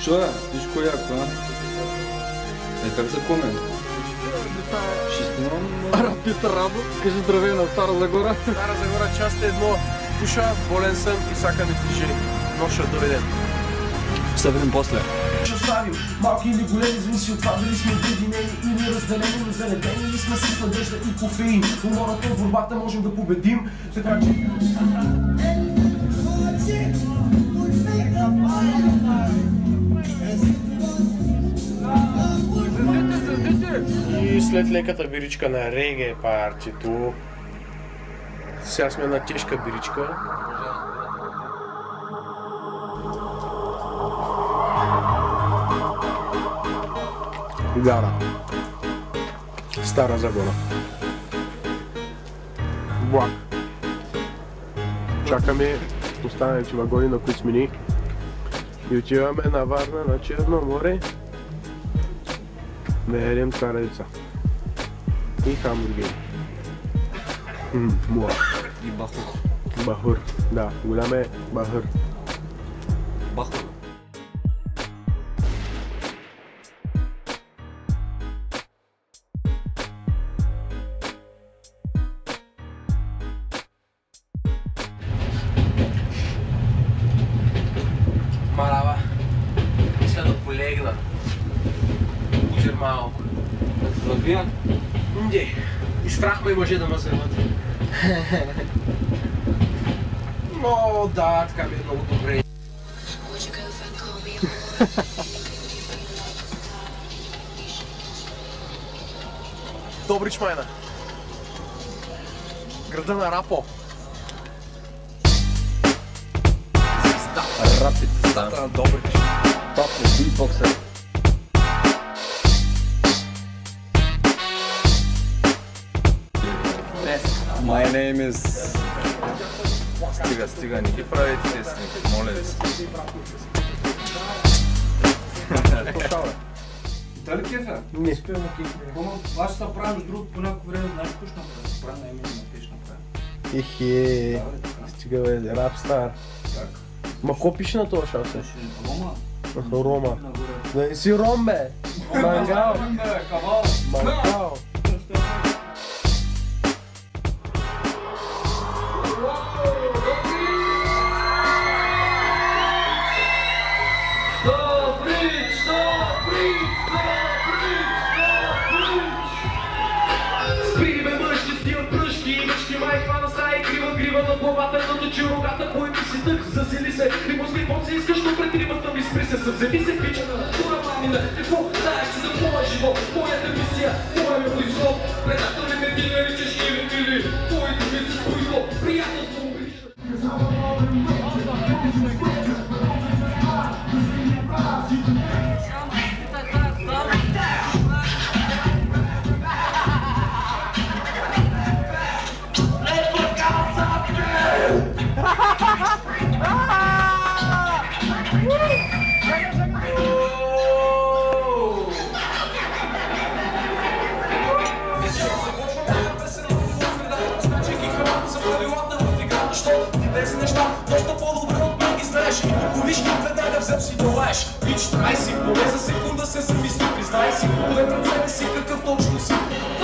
Що е? Всичко яко, а? Как за комен? Ще снимам... Питър Радо, кажи здравей на Стара Загора. Стара Загора, част 1. Пуша, болен съм и сака ми тежи. Ноша доведен. Ще видим после. Ще оставим малки или големи, зависи от това дали сме обединени или разделени, но заледени или сме с надежда и кофеин. Умората в борбата можем да победим, така че... И след леката биричка на реге партито, сега сме на тежка биричка. Гара. Стара Загора. Влак. Чакаме останалите вагони на Кузмини и отиваме на Варна, на Черно море. Да ядем царевица. И хамбургери. Муа. И бахур. Бахур. Да, голям е бахур. Бахур. Марава. Мисля да полегна. Ужир малко. Да се забия? Нде. И страх ме мъже да ме вземат. Но да, така ми е много добре. Добрич майна. Града на Рапо. Рапид. Звездата на Добрич. Папо, битбоксер. My name is... Стига, не ги правите тестинг, моля ви се. Дали кефа? Не. Аз се правя между другото по някакво време, знаеш какво ще направя? Се правя най-именно на пеш направя. Ихе. Стига бе, рапстар. Ма какво пише на това шосе? Рома. Рома. Да не си ром бе! Мангал! Кавал. Мангал! Че рогата поети си тък, засели се и пускай пот се искаш, но пред рибата ми спри се, съвземи се пича на тура мамина. Какво знаеш ти за твоя живот, твоята мисия, твоя ми произход, предател ли ме ти наричаш или твоите ми се произход, приятелство му гриша. Тези неща доста по-добре от мен ги знаеш. Ако виж веднага взем си долаеш. Вич, трай си, поне за секунда се замисли. Признай си, поне пред себе си какъв точно си.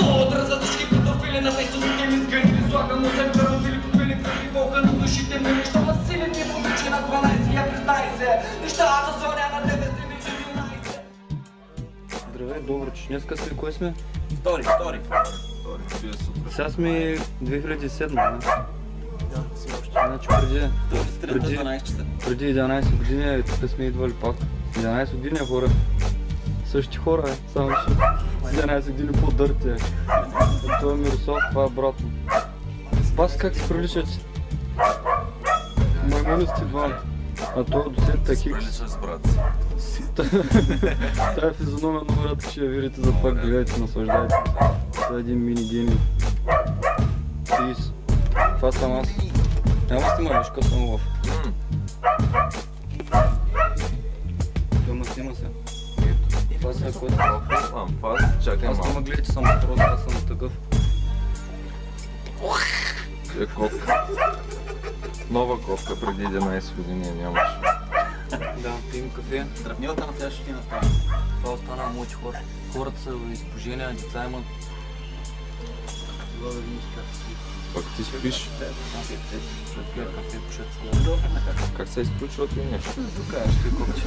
Но дързат всички профили на фейсовите ми сгъни. Слагам на зем карантели, попили преди болка на душите ми. Неща на силен ни подучи на 12, я признай се. Неща за зоря на 9 ми 14. Здравей, Добрич. Днеска си кой сме? Втори. Сега сме 2007, не? Значи преди 11 години тук сме идвали пак. 11 години хора. Същи хора, само че с 11 години по-дърти. Това е Мирослав, това е брат му. Спас как се приличат? Маймуни сте двамата. А това до след такива. Тая физиономия много рядко ще я видите, за пак гледайте, наслаждайте. Това е един мини гений. Пис. Това съм аз. Няма снима, виж като съм лъв. Дома снима се. Това сега който Чакай аз малко. няма гледайте, съм просто, аз съм такъв. Е ковка. Нова ковка преди 11 години нямаш. Да, пием кафе. Дръвнилата на следващото ти настава. Това остана млади хора. Хората са изпожения, деца имат. Това да видиш как си. Пак ти спиш? Пия кафе, пушат се. Как се изключва това нещо? Тук е, ще копче.